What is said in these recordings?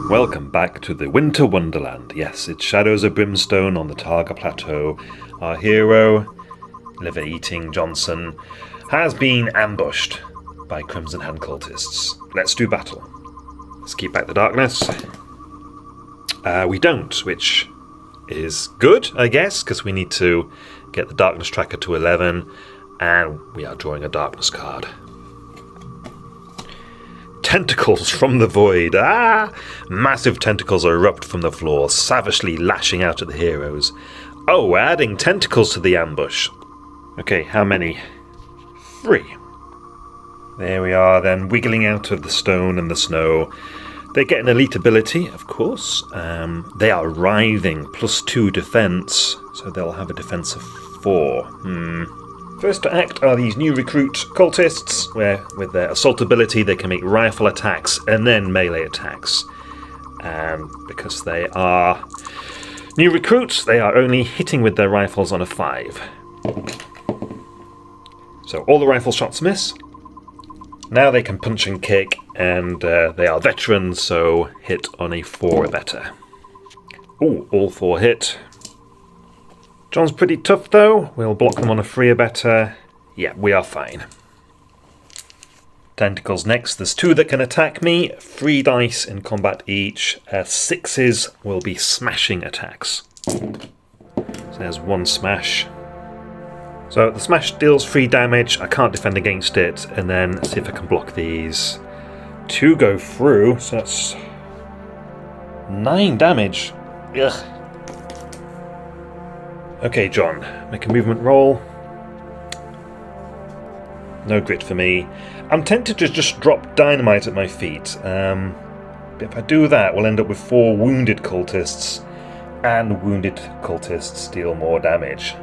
Welcome back to the Winter Wonderland. Yes, it's Shadows of Brimstone on the Targa Plateau. Our hero, liver-eating Johnson, has been ambushed by Crimson Hand cultists. Let's do battle. Let's keep back the darkness. We don't, which is good, I guess, because we need to get the darkness tracker to 11, and we are drawing a darkness card. Tentacles from the void. Massive tentacles erupt from the floor, savagely lashing out at the heroes. Oh, we're adding tentacles to the ambush. Okay, how many? 3. There we are then, wiggling out of the stone and the snow. They get an elite ability, of course. They are writhing, +2 defense, so they'll have a defense of 4. First to act are these new recruit cultists, where with their assault ability they can make rifle attacks and then melee attacks. And because they are new recruits, they are only hitting with their rifles on a 5. So all the rifle shots miss. Now they can punch and kick, and they are veterans, so hit on a 4 or better. Ooh, all 4 hit. John's pretty tough though. We'll block them on a 3 or better. Yeah, we are fine. Tentacles next. There's 2 that can attack me. 3 dice in combat each. 6s will be smashing attacks. So there's 1 smash. So the smash deals 3 damage. I can't defend against it. And then see if I can block these. 2 go through, so that's 9 damage. Ugh. Okay, John, make a movement roll. No grit for me. I'm tempted to just drop dynamite at my feet. But if I do that, we'll end up with 4 wounded cultists. And wounded cultists deal more damage.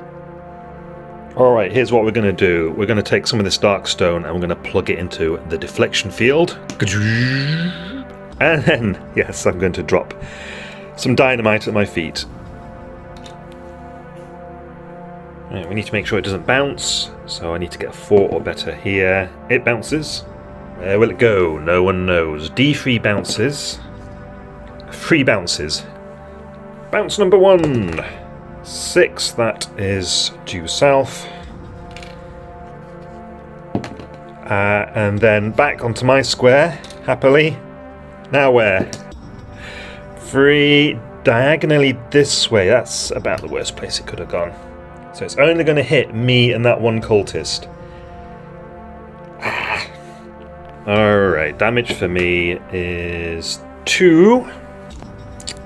Alright, here's what we're going to do. We're going to take some of this dark stone and we're going to plug it into the deflection field. And then, yes, I'm going to drop some dynamite at my feet. Right, we need to make sure it doesn't bounce, so I need to get a 4 or better here. It bounces. Where will it go? No one knows. D3 bounces. 3 bounces. Bounce number 1. 6, that is due south. And then back onto my square, happily. Now where? 3 diagonally this way. That's about the worst place it could have gone. So it's only going to hit me and that 1 cultist. Alright, damage for me is 2.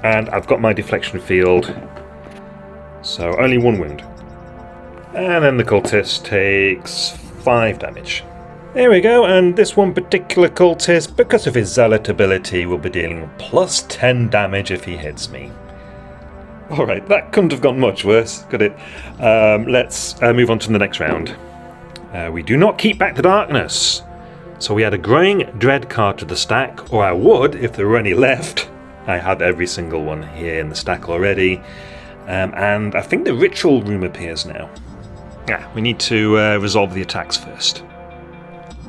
And I've got my deflection field. So only 1 wound. And then the cultist takes 5 damage. There we go, and this one particular cultist, because of his zealot ability, will be dealing +10 damage if he hits me. Alright, that couldn't have gone much worse, could it? Let's move on to the next round. We do not keep back the darkness. So we add a growing dread card to the stack, or I would if there were any left. I have every single one here in the stack already. And I think the ritual room appears now. Yeah, we need to resolve the attacks first.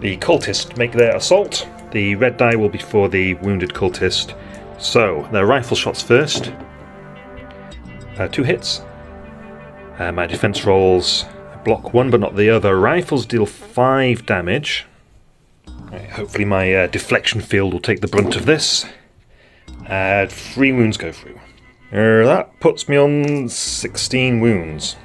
The cultists make their assault. The red die will be for the wounded cultist. So, their rifle shots first. 2 hits. My defense rolls, I block 1 but not the other. Rifles deal 5 damage. Right, hopefully my deflection field will take the brunt of this. 3 wounds go through. That puts me on 16 wounds.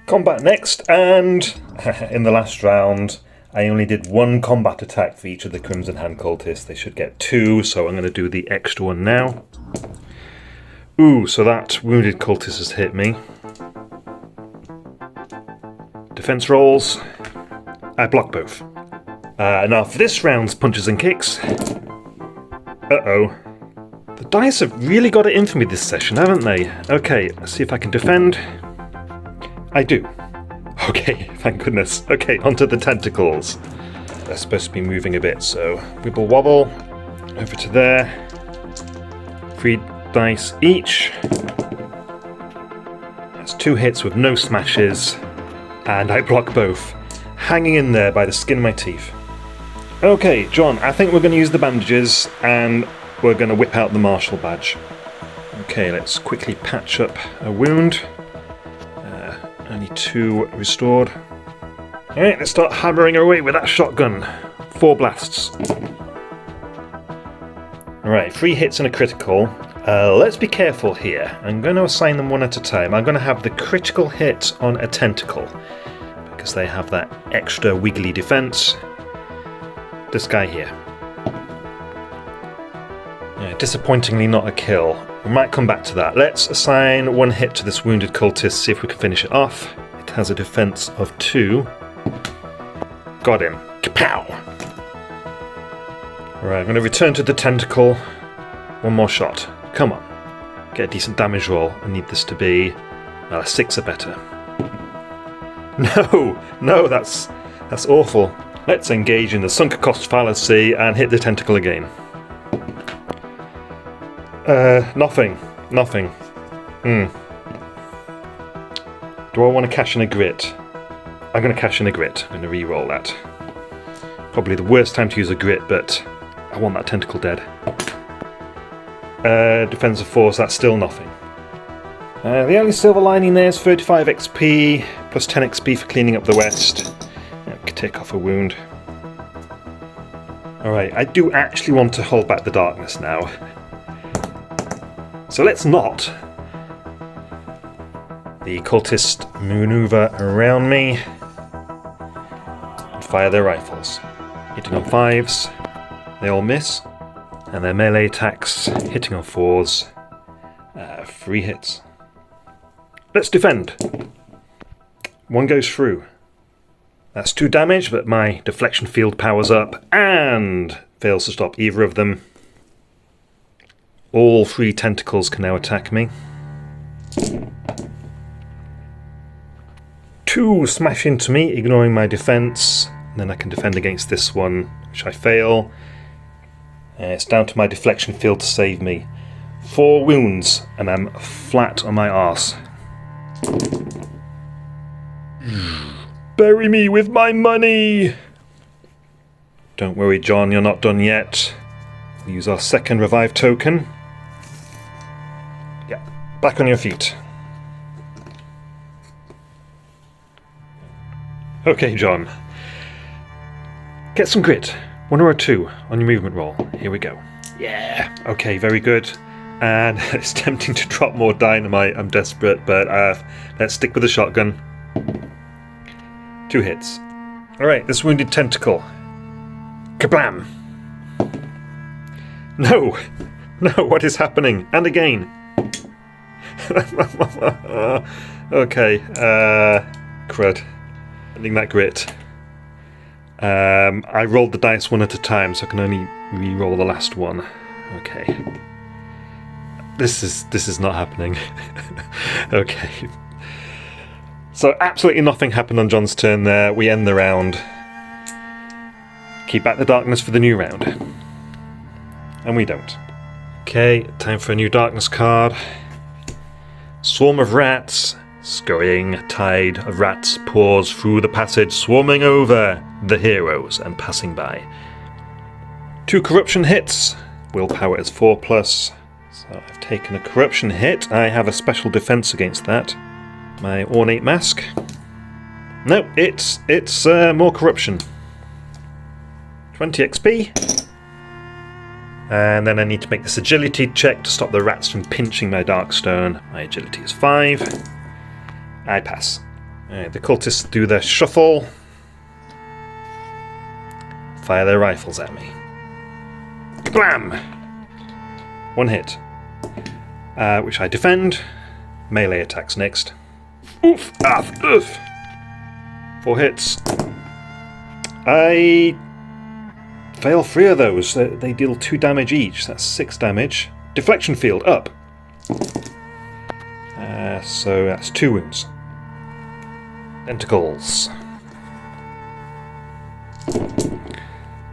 Combat next, and in the last round I only did 1 combat attack for each of the Crimson Hand cultists. They should get 2, so I'm going to do the extra one now. Ooh, so that wounded cultist has hit me. Defense rolls. I block both. Now for this round's punches and kicks. Uh-oh. The dice have really got it in for me this session, haven't they? Okay, let's see if I can defend. I do. Okay, thank goodness. Okay, onto the tentacles. They're supposed to be moving a bit, so wibble wobble. Over to there. 3 dice each. That's 2 hits with no smashes. And I block both. Hanging in there by the skin of my teeth. Okay, John, I think we're going to use the bandages, and we're going to whip out the Marshal badge. Okay, let's quickly patch up a wound. Only 2 restored. Alright, let's start hammering away with that shotgun. 4 blasts. Alright, 3 hits and a critical. Let's be careful here. I'm going to assign them one at a time. I'm going to have the critical hit on a tentacle, because they have that extra wiggly defense. This guy here. Yeah, disappointingly not a kill. We might come back to that. Let's assign 1 hit to this wounded cultist, see if we can finish it off. It has a defense of 2. Got him. Kapow! Alright, I'm going to return to the tentacle. 1 more shot. Come on. Get a decent damage roll. I need this to be... well, a 6 or better. No, that's awful. Let's engage in the sunk cost fallacy and hit the tentacle again. Nothing. Do I want to cash in a grit? I'm going to cash in a grit. I'm going to re-roll that. Probably the worst time to use a grit, but I want that tentacle dead. Defensive force, that's still nothing. The only silver lining there is 35 XP, plus 10 XP for cleaning up the west. We can take off a wound. Alright, I do actually want to hold back the darkness now. So let's not. The cultists maneuver around me and fire their rifles. Hitting on 5s, they all miss. And their melee attacks, hitting on 4s, 3 hits. Let's defend. 1 goes through. That's 2 damage, but my deflection field powers up and fails to stop either of them. All 3 tentacles can now attack me. 2 smash into me, ignoring my defense. And then I can defend against this one, which I fail. It's down to my deflection field to save me. 4 wounds, and I'm flat on my arse. Bury me with my money! Don't worry, John, you're not done yet. We'll use our second revive token. Yeah, back on your feet. Okay, John. Get some grit. 1 or a 2 on your movement roll. Here we go. Yeah. Okay, very good. And it's tempting to drop more dynamite. I'm desperate, but let's stick with the shotgun. 2 hits. Alright, this wounded tentacle. Kablam! No! No, what is happening? And again. Okay, crud. Ending that grit. I rolled the dice 1 at a time, so I can only re-roll the last one. Okay. This is not happening. Okay. So absolutely nothing happened on John's turn there. We end the round. Keep back the darkness for the new round. And we don't. Okay, time for a new darkness card. Swarm of rats. Scurrying tide of rats pours through the passage, swarming over the heroes and passing by. 2 corruption hits. Willpower is 4+. So I've taken a corruption hit. I have a special defense against that. My ornate mask. No, it's more corruption. 20 XP. And then I need to make this agility check to stop the rats from pinching my darkstone. My agility is 5. I pass. Alright, the cultists do their shuffle. Fire their rifles at me. Blam! 1 hit. Which I defend. Melee attacks next. Oof! Oof! 4 hits. I fail 3 of those. They deal 2 damage each. That's 6 damage. Deflection field up. So that's 2 wounds. Tentacles.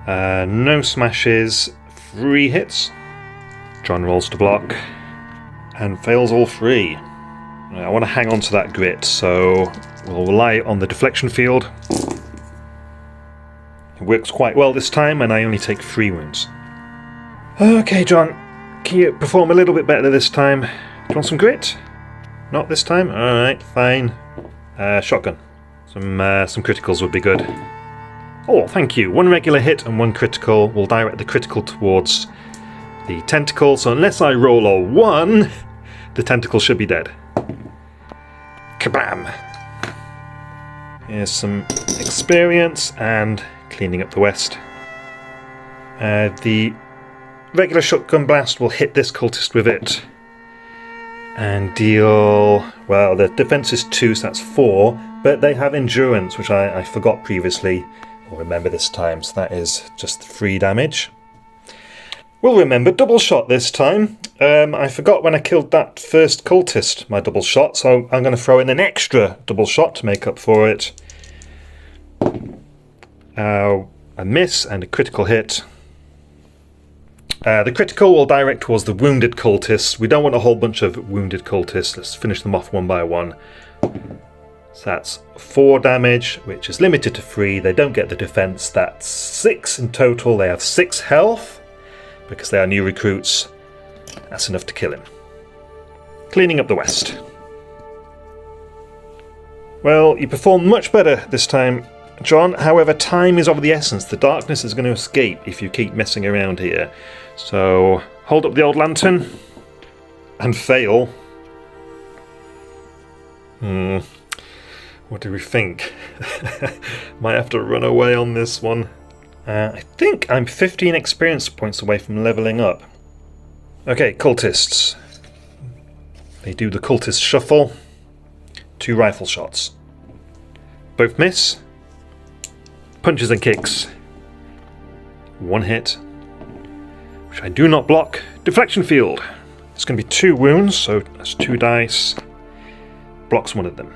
No smashes. 3 hits. John rolls to block and fails all 3. I want to hang on to that grit, so we'll rely on the deflection field. It works quite well this time, and I only take 3 wounds. Okay, John. Can you perform a little bit better this time? Do you want some grit? Not this time? Alright, fine. Shotgun. Some criticals would be good. Oh, thank you. 1 regular hit and 1 critical. We'll direct the critical towards the tentacle, so unless I roll a 1, the tentacle should be dead. Kabam! Here's some experience and cleaning up the west. The regular shotgun blast will hit this cultist with it and deal... well, the defense is 2, so that's 4, but they have endurance, which I forgot previously. I'll remember this time, so that is just 3 damage. We'll remember double shot this time. I forgot when I killed that first cultist, my double shot, so I'm going to throw in an extra double shot to make up for it. A miss and a critical hit. The critical will direct towards the wounded cultists. We don't want a whole bunch of wounded cultists. Let's finish them off one by one. So that's 4 damage, which is limited to 3. They don't get the defense. That's 6 in total. They have 6 health. Because they are new recruits, that's enough to kill him. Cleaning up the west. Well, you performed much better this time, John. However, time is of the essence. The darkness is going to escape if you keep messing around here. So, hold up the old lantern and fail. What do we think? Might have to run away on this one. I think I'm 15 experience points away from leveling up. Okay, cultists. They do the cultist shuffle. 2 rifle shots. Both miss. Punches and kicks. 1 hit, which I do not block. Deflection field. It's going to be 2 wounds, so that's 2 dice. Blocks 1 of them.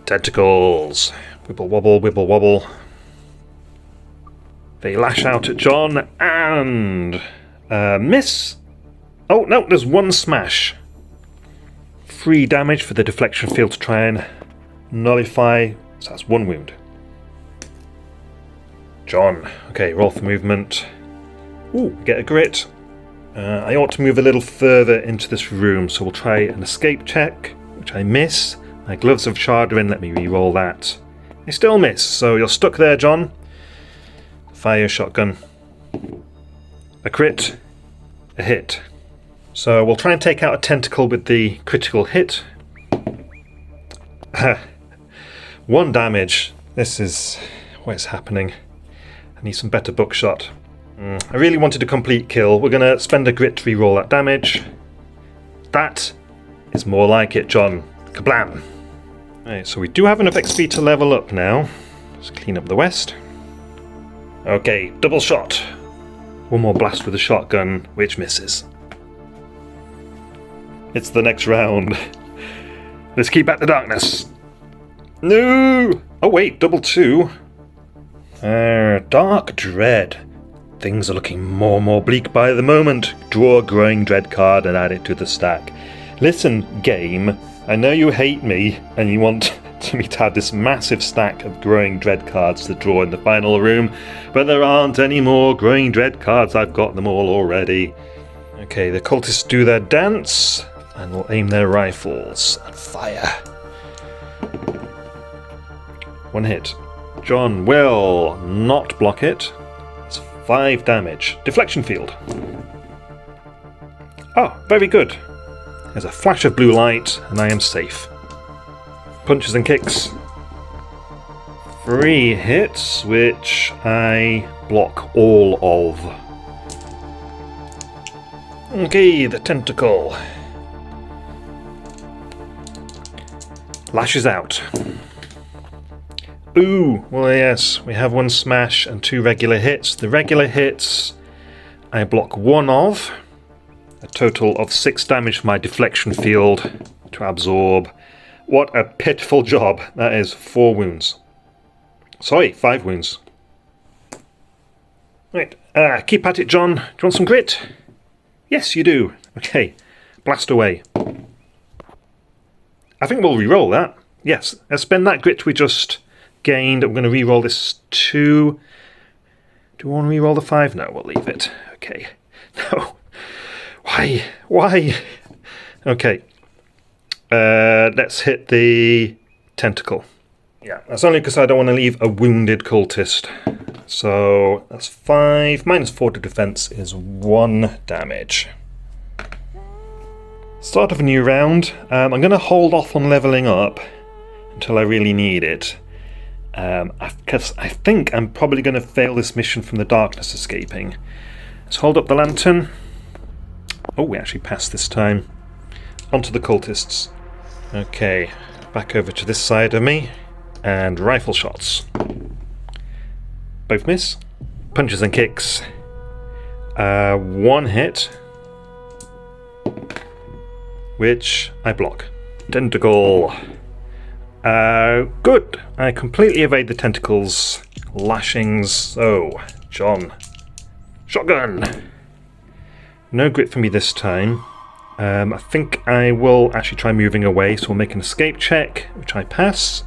Tentacles. Wibble wobble, wibble wobble. They lash out at John and miss. Oh no, there's 1 smash. 3 damage for the deflection field to try and nullify. So that's 1 wound. John. Okay, roll for movement. Ooh, get a grit. I ought to move a little further into this room, so we'll try an escape check, which I miss. My gloves of Chardrin, let me re-roll that. I still miss, so you're stuck there, John. Fire your shotgun. A crit. A hit. So we'll try and take out a tentacle with the critical hit. 1 damage. This is what is happening. I need some better buckshot. I really wanted a complete kill. We're going to spend a grit to re-roll that damage. That is more like it, John. Kablam! Right, so we do have enough XP to level up now. Let's clean up the west. Okay, double shot. 1 more blast with the shotgun, which misses. It's the next round. Let's keep back the darkness. No! Oh wait, double 2. Dark Dread. Things are looking more and more bleak by the moment. Draw a Growing Dread card and add it to the stack. Listen, game, I know you hate me and you want me to have this massive stack of Growing Dread cards to draw in the final room, but there aren't any more Growing Dread cards. I've got them all already. Okay, the cultists do their dance and will aim their rifles and fire. 1 hit. John will not block it. It's 5 damage. Deflection field. Oh, very good. There's a flash of blue light and I am safe. Punches and kicks. 3 hits, which I block all of. Okay, the tentacle lashes out. Ooh, well yes, we have 1 smash and 2 regular hits. The regular hits I block 1 of. A total of 6 damage for my deflection field to absorb. What a pitiful job. That is 4 wounds. Sorry, 5 wounds. Right, keep at it, John. Do you want some grit? Yes, you do. Okay, blast away. I think we'll re-roll that. Yes, let's spend that grit we just gained. I'm going to re-roll this 2. Do I want to re-roll the 5? No, we'll leave it. Okay. No. Why? Why? Okay. Let's hit the tentacle. Yeah, that's only because I don't want to leave a wounded cultist. So that's 5. Minus 4 to defense is 1 damage. Start of a new round. I'm going to hold off on leveling up until I really need it. Because I think I'm probably going to fail this mission from the darkness escaping. Let's hold up the lantern. Oh, we actually passed this time. Onto the cultists. Okay, back over to this side of me. And rifle shots. Both miss. Punches and kicks. 1 hit. Which I block. Tentacle. Good. I completely evade the tentacles. Lashings. Oh, John. Shotgun. No grit for me this time. I think I will actually try moving away, so we'll make an escape check, which I pass.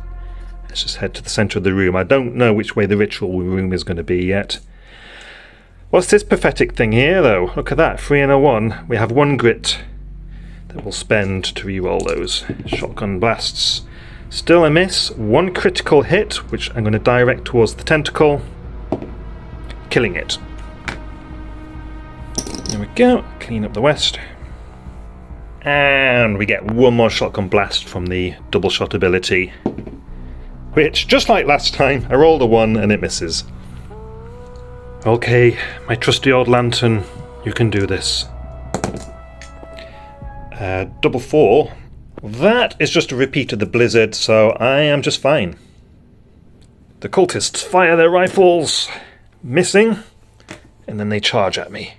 Let's just head to the centre of the room. I don't know which way the ritual room is going to be yet. What's this pathetic thing here, though? Look at that. 3 and a 1. We have 1 grit that we'll spend to re-roll those. Shotgun blasts. Still a miss. 1 critical hit, which I'm going to direct towards the tentacle. Killing it. There we go. Clean up the west. And we get 1 more shotgun blast from the double shot ability. Which, just like last time, I rolled a 1 and it misses. Okay, my trusty old lantern, you can do this. Double 4. That is just a repeat of the blizzard, so I am just fine. The cultists fire their rifles, missing, and then they charge at me.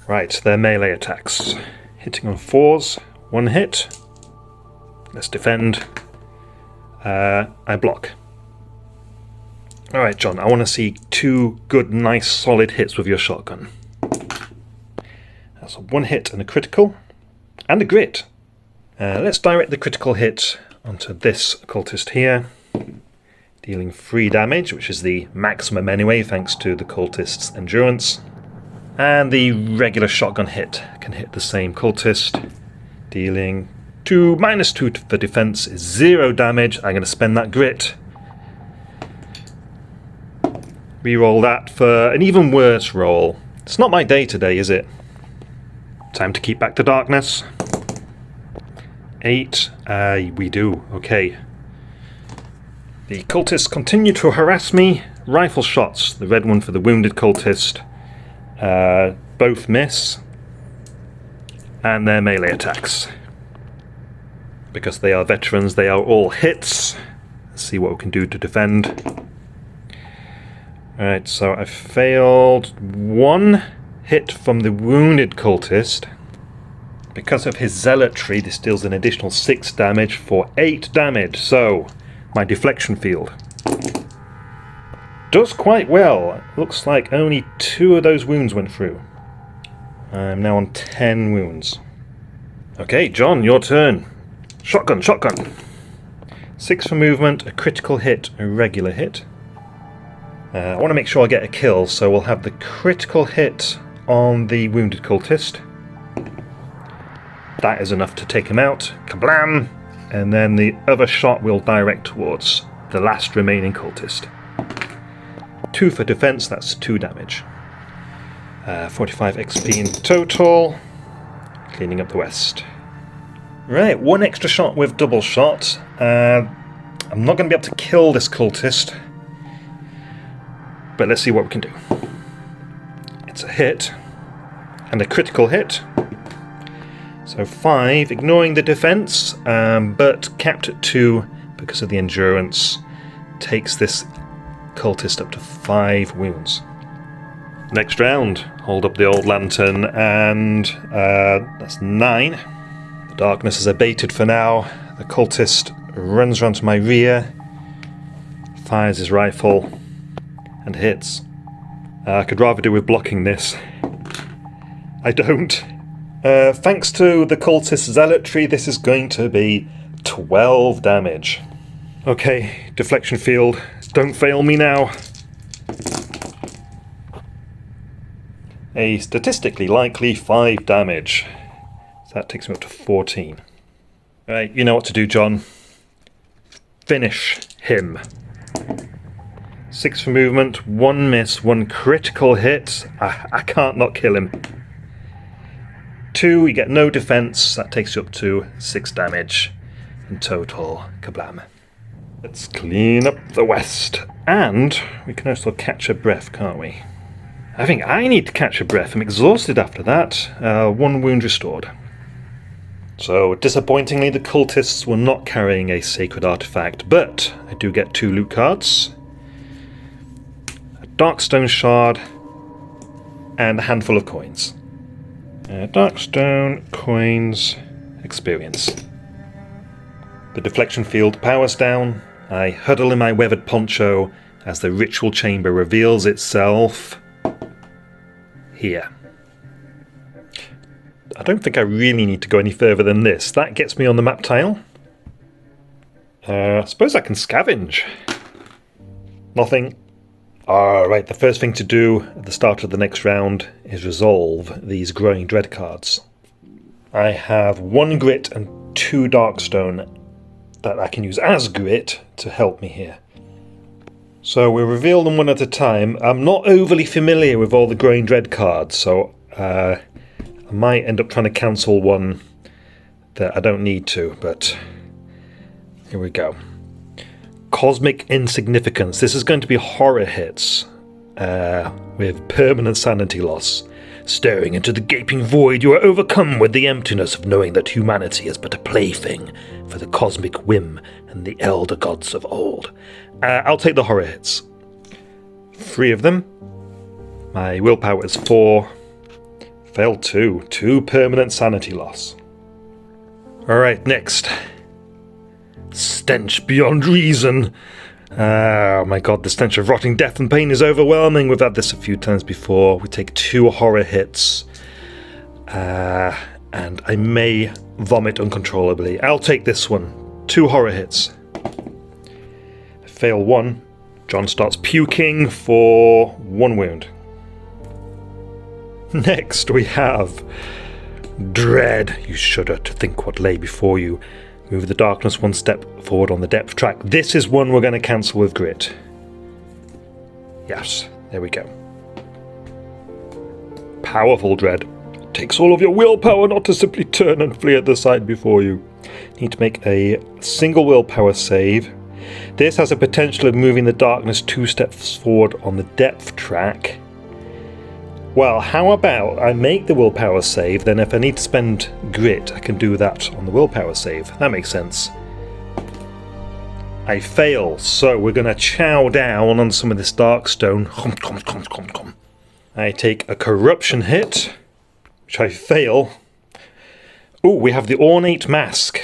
Right, their melee attacks. Hitting on 4s, 1 hit. Let's defend. I block. Alright, John, I want to see 2 good, nice, solid hits with your shotgun. That's a 1 hit and a critical. And a grit. Let's direct the critical hit onto this cultist here. Dealing 3 damage, which is the maximum anyway, thanks to the cultist's endurance. And the regular shotgun hit can hit the same cultist. Dealing 2, minus 2 for defense is 0 damage. I'm going to spend that grit. Reroll that for an even worse roll. It's not my day today, is it? Time to keep back the darkness. 8. We do. Okay. The cultists continue to harass me. Rifle shots. The red one for the wounded cultist. Both miss. And their melee attacks. Because they are veterans, they are all hits. Let's see what we can do to defend. Alright, so I failed 1 hit from the wounded cultist. Because of his zealotry, this deals an additional 6 damage for 8 damage. So, my deflection field does quite well. Looks like only 2 of those wounds went through. I'm now on 10 wounds. Okay, John, your turn. Shotgun, shotgun. 6 for movement, a critical hit, a regular hit. I want to make sure I get a kill, so we'll have the critical hit on the wounded cultist. That is enough to take him out. Kablam! And then the other shot will direct towards the last remaining cultist. 2 for defense, that's 2 damage. 45 XP in total. Cleaning up the west. Right, 1 extra shot with double shot. I'm not going to be able to kill this cultist. But let's see what we can do. It's a hit. And a critical hit. So 5, ignoring the defense, but capped at 2 because of the endurance. Takes this cultist up to 5 wounds. Next round, hold up the old lantern, and that's 9. The darkness is abated for now. The cultist runs round to my rear, fires his rifle, and hits. I could rather do with blocking this. I don't. Thanks to the cultist's zealotry, this is going to be 12 damage. Okay, deflection field, don't fail me now. A statistically likely 5 damage. So that takes me up to 14. Right, you know what to do, John. Finish him. 6 for movement, 1 miss, 1 critical hit. I can't not kill him. 2, you get no defense. That takes you up to 6 damage in total. Kablam. Let's clean up the west. And we can also catch a breath, can't we? I think I need to catch a breath. I'm exhausted after that. 1 wound restored. So, disappointingly, the cultists were not carrying a sacred artifact, but I do get 2 loot cards. A Darkstone shard and a handful of coins. Darkstone, coins, experience. The deflection field powers down. I huddle in my weathered poncho as the ritual chamber reveals itself here. I don't think I really need to go any further than this. That gets me on the map tile. I suppose I can scavenge. Nothing. Alright, the first thing to do at the start of the next round is resolve these growing dread cards. I have 1 grit and 2 darkstone that I can use as grit to help me here. So we'll reveal them one at a time. I'm not overly familiar with all the growing dread cards, so I might end up trying to cancel one that I don't need to, but here we go. Cosmic Insignificance. This is going to be horror hits with permanent sanity loss. Staring into the gaping void, you are overcome with the emptiness of knowing that humanity is but a plaything for the cosmic whim and the elder gods of old. I'll take the horror hits. 3 of them. My willpower is 4. Failed 2. 2 permanent sanity loss. Alright, next. Stench beyond reason. Oh my god, the stench of rotting death and pain is overwhelming. We've had this a few times before. We take 2 horror hits. And I may vomit uncontrollably. I'll take this one. 2 horror hits. I fail 1. John starts puking for 1 wound. Next we have Dread. You shudder to think what lay before you. Move the darkness 1 step forward on the depth track. This is one we're going to cancel with grit. Yes, there we go. Powerful Dread. It takes all of your willpower not to simply turn and flee at the sight before you. Need to make a single willpower save. This has a potential of moving the darkness 2 steps forward on the depth track. Well, how about I make the willpower save, then if I need to spend grit, I can do that on the willpower save. That makes sense. I fail, so we're going to chow down on some of this darkstone. I take a corruption hit, which I fail. Oh, we have the ornate mask,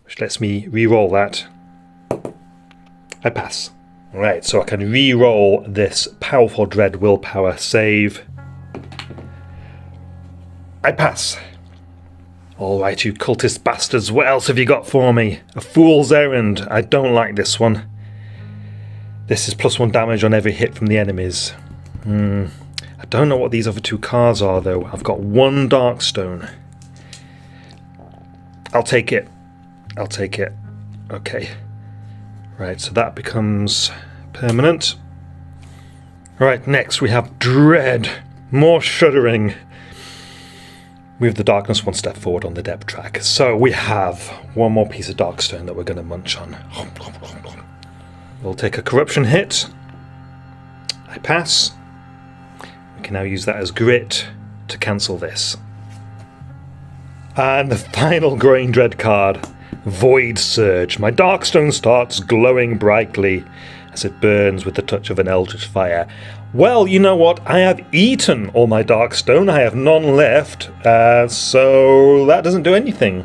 which lets me re-roll that. I pass. Alright, so I can re-roll this powerful dread willpower save. I pass. Alright, you cultist bastards, what else have you got for me? A fool's errand. I don't like this one. This is +1 damage on every hit from the enemies. I don't know what these other 2 cards are, though. I've got 1 Darkstone. I'll take it. I'll take it. Okay. Right, so that becomes permanent. Right, next we have Dread. More shuddering. Move the darkness 1 step forward on the depth track. So we have 1 more piece of darkstone that we're going to munch on. We'll take a corruption hit. I pass. We can now use that as grit to cancel this. And the final growing dread card, Void Surge. My darkstone starts glowing brightly as it burns with the touch of an eldritch fire. Well, you know what? I have eaten all my darkstone. I have none left, so that doesn't do anything.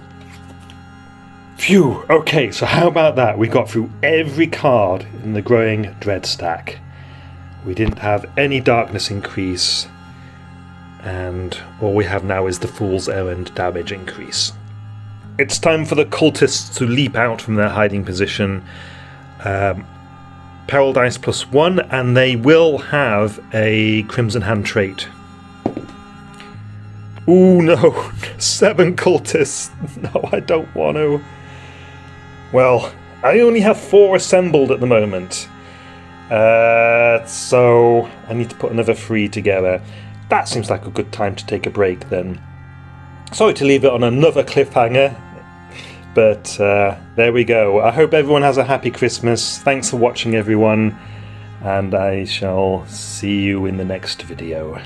Phew, okay, so how about that? We got through every card in the growing dread stack. We didn't have any darkness increase, and all we have now is the Fool's Errand damage increase. It's time for the cultists to leap out from their hiding position. Peril dice +1, and they will have a Crimson Hand trait. Ooh, no. 7 cultists. No, I don't want to. Well, I only have 4 assembled at the moment. So I need to put another 3 together. That seems like a good time to take a break then. Sorry to leave it on another cliffhanger, but there we go. I hope everyone has a happy Christmas. Thanks for watching, everyone, and I shall see you in the next video.